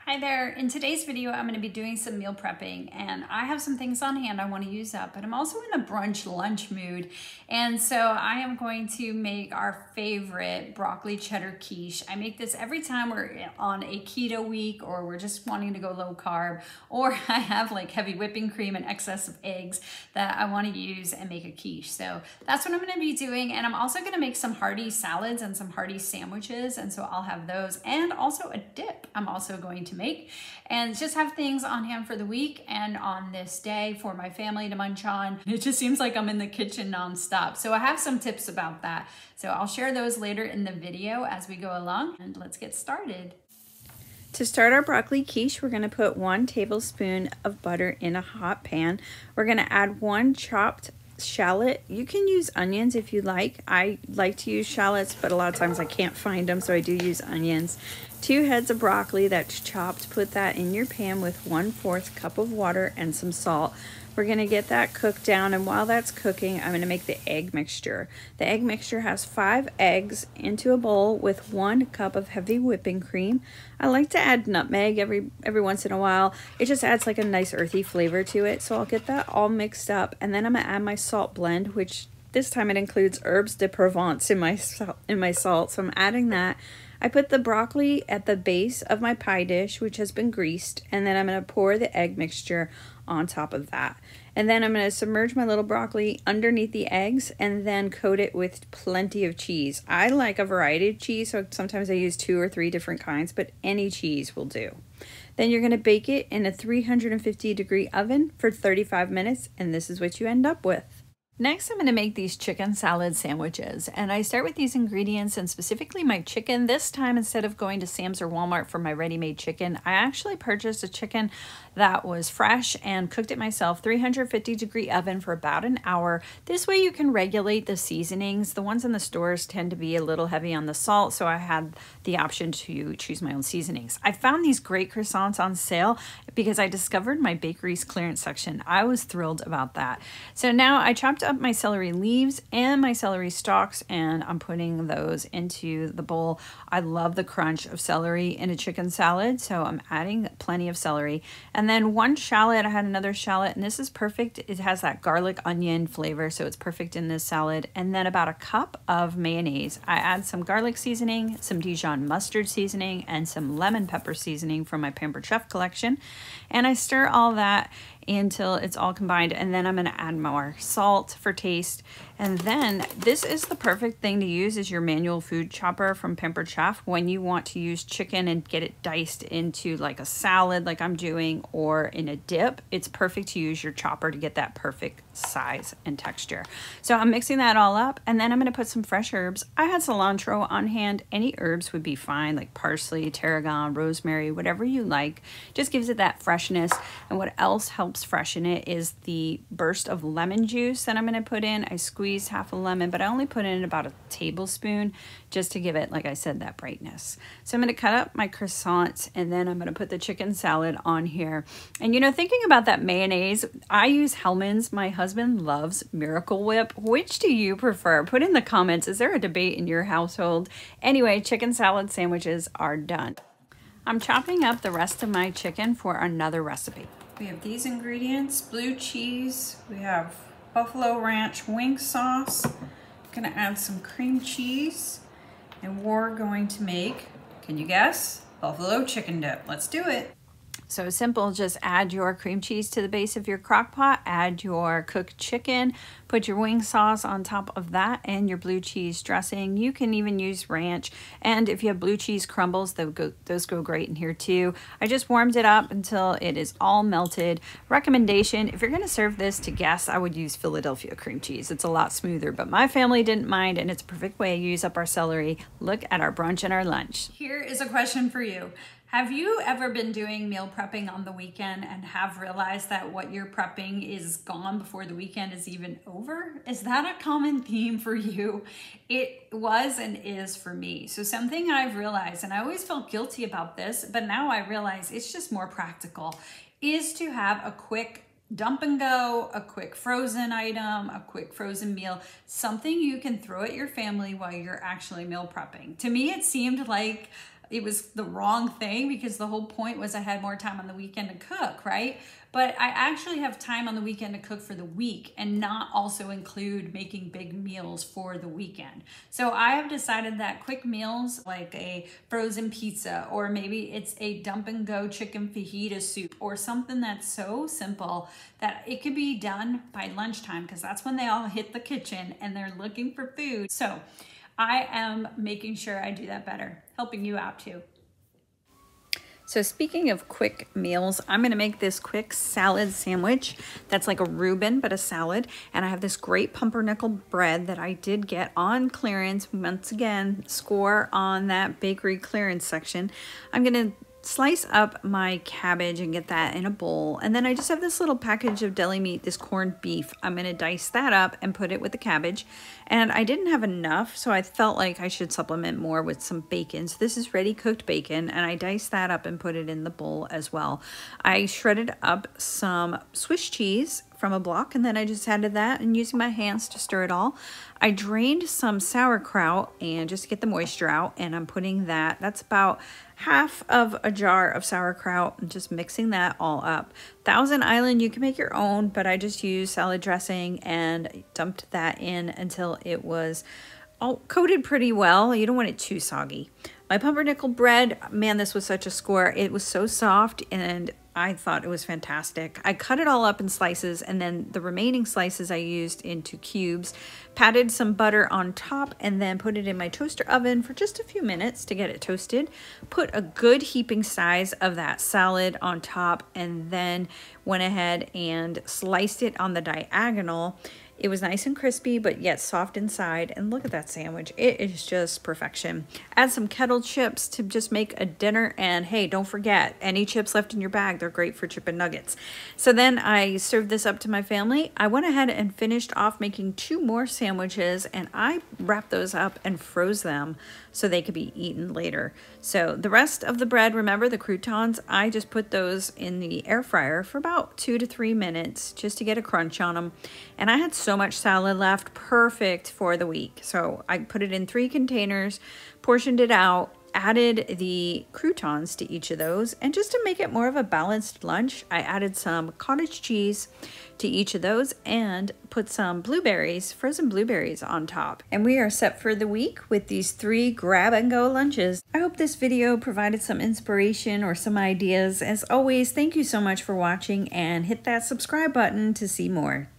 Hi there. In today's video, I'm going to be doing some meal prepping and I have some things on hand I want to use up, but I'm also in a brunch lunch mood. And so I am going to make our favorite broccoli cheddar quiche. I make this every time we're on a keto week or we're just wanting to go low carb, or I have like heavy whipping cream and excess of eggs that I want to use and make a quiche. So that's what I'm going to be doing. And I'm also going to make some hearty salads and some hearty sandwiches. And so I'll have those and also a dip I'm also going to make, and just have things on hand for the week and on this day for my family to munch on. It just seems like I'm in the kitchen nonstop. So I have some tips about that. So I'll share those later in the video as we go along, and let's get started. To start our broccoli quiche, we're going to put 1 tablespoon of butter in a hot pan. We're going to add 1 chopped shallot. You can use onions if you like. I like to use shallots, but a lot of times I can't find them, so I do use onions. 2 heads of broccoli that's chopped. Put that in your pan with 1/4 cup of water and some salt. We're going to get that cooked down, and while that's cooking, I'm going to make the egg mixture. The egg mixture has 5 eggs into a bowl with 1 cup of heavy whipping cream. I like to add nutmeg every once in a while. It just adds like a nice earthy flavor to it. So I'll get that all mixed up, and then I'm going to add my salt blend, which this time it includes herbes de Provence in my salt. So I'm adding that. I put the broccoli at the base of my pie dish, which has been greased, and then I'm going to pour the egg mixture on top of that. And then I'm going to submerge my little broccoli underneath the eggs and then coat it with plenty of cheese. I like a variety of cheese, so sometimes I use 2 or 3 different kinds, but any cheese will do. Then you're going to bake it in a 350-degree oven for 35 minutes, and this is what you end up with. Next, I'm going to make these chicken salad sandwiches, and I start with these ingredients and specifically my chicken. This time, instead of going to Sam's or Walmart for my ready-made chicken, I actually purchased a chicken that was fresh and cooked it myself, 350-degree oven for about an hour. This way you can regulate the seasonings. The ones in the stores tend to be a little heavy on the salt, so I had the option to choose my own seasonings. I found these great croissants on sale because I discovered my bakery's clearance section. I was thrilled about that. So now I chopped up my celery leaves and my celery stalks, and I'm putting those into the bowl. I love the crunch of celery in a chicken salad, so I'm adding plenty of celery. And then 1 shallot, I had another shallot, and this is perfect. It has that garlic onion flavor, so it's perfect in this salad. And then about 1 cup of mayonnaise. I add some garlic seasoning, some Dijon mustard seasoning, and some lemon pepper seasoning from my Pampered Chef collection. And I stir all that until it's all combined, and then I'm going to add more salt for taste. And then this is the perfect thing to use, is your manual food chopper from Pampered Chef when you want to use chicken and get it diced into like a salad like I'm doing, or in a dip. It's perfect to use your chopper to get that perfect size and texture. So I'm mixing that all up, and then I'm going to put some fresh herbs. I had cilantro on hand. Any herbs would be fine, like parsley, tarragon, rosemary, whatever you like. Just gives it that freshness. And what else helps freshen it is the burst of lemon juice that I'm going to put in. I squeezed half a lemon, but I only put in about 1 tablespoon just to give it, like I said, that brightness. So I'm going to cut up my croissants, and then I'm going to put the chicken salad on here. And you know, thinking about that mayonnaise, I use Hellmann's. My husband loves Miracle Whip. Which do you prefer? Put in the comments. Is there a debate in your household? Anyway, chicken salad sandwiches are done. I'm chopping up the rest of my chicken for another recipe. We have these ingredients: blue cheese, we have buffalo ranch wing sauce, I'm gonna add some cream cheese, and we're going to make, can you guess? Buffalo chicken dip. Let's do it. So simple, just add your cream cheese to the base of your crock pot, add your cooked chicken, put your wing sauce on top of that, and your blue cheese dressing. You can even use ranch, and if you have blue cheese crumbles, those go great in here too. I just warmed it up until it is all melted. Recommendation, if you're gonna serve this to guests, I would use Philadelphia cream cheese. It's a lot smoother, but my family didn't mind, and it's a perfect way to use up our celery. Look at our brunch and our lunch. Here is a question for you. Have you ever been doing meal prepping on the weekend and have realized that what you're prepping is gone before the weekend is even over? Is that a common theme for you? It was and is for me. So something I've realized, and I always felt guilty about this, but now I realize it's just more practical, is to have a quick dump and go, a quick frozen item, a quick frozen meal, something you can throw at your family while you're actually meal prepping. To me, it seemed like it was the wrong thing because the whole point was I had more time on the weekend to cook, right? But I actually have time on the weekend to cook for the week and not also include making big meals for the weekend. So I have decided that quick meals like a frozen pizza, or maybe it's a dump and go chicken fajita soup, or something that's so simple that it could be done by lunchtime, because that's when they all hit the kitchen and they're looking for food. So I am making sure I do that better, helping you out too. So speaking of quick meals, I'm gonna make this quick salad sandwich that's like a Reuben, but a salad. And I have this great pumpernickel bread that I did get on clearance. Once again, score on that bakery clearance section. I'm gonna slice up my cabbage and get that in a bowl. And then I just have this little package of deli meat, this corned beef. I'm gonna dice that up and put it with the cabbage. And I didn't have enough, so I felt like I should supplement more with some bacon. So this is ready cooked bacon, and I diced that up and put it in the bowl as well. I shredded up some Swiss cheese from a block, and then I just added that and using my hands to stir it all. I drained some sauerkraut and just to get the moisture out, and I'm putting that's about half of a jar of sauerkraut, and just mixing that all up. Thousand Island, you can make your own, but I just used salad dressing and dumped that in until it was all coated pretty well. You don't want it too soggy. My pumpernickel bread, man, this was such a score. It was so soft and I thought it was fantastic. I cut it all up in slices, and then the remaining slices I used into cubes, patted some butter on top, and then put it in my toaster oven for just a few minutes to get it toasted. Put a good heaping size of that salad on top, and then went ahead and sliced it on the diagonal. It was nice and crispy, but yet soft inside. And look at that sandwich. It is just perfection. Add some kettle chips to just make a dinner. And hey, don't forget, any chips left in your bag, they're great for chicken nuggets. So then I served this up to my family. I went ahead and finished off making 2 more sandwiches, and I wrapped those up and froze them so they could be eaten later. So the rest of the bread, remember the croutons, I just put those in the air fryer for about 2 to 3 minutes just to get a crunch on them. And I had so much salad left, perfect for the week. So I put it in 3 containers, portioned it out, added the croutons to each of those, and just to make it more of a balanced lunch, I added some cottage cheese to each of those and put some blueberries, frozen blueberries on top. And we are set for the week with these 3 grab and go lunches. I hope this video provided some inspiration or some ideas. As always, thank you so much for watching, and hit that subscribe button to see more.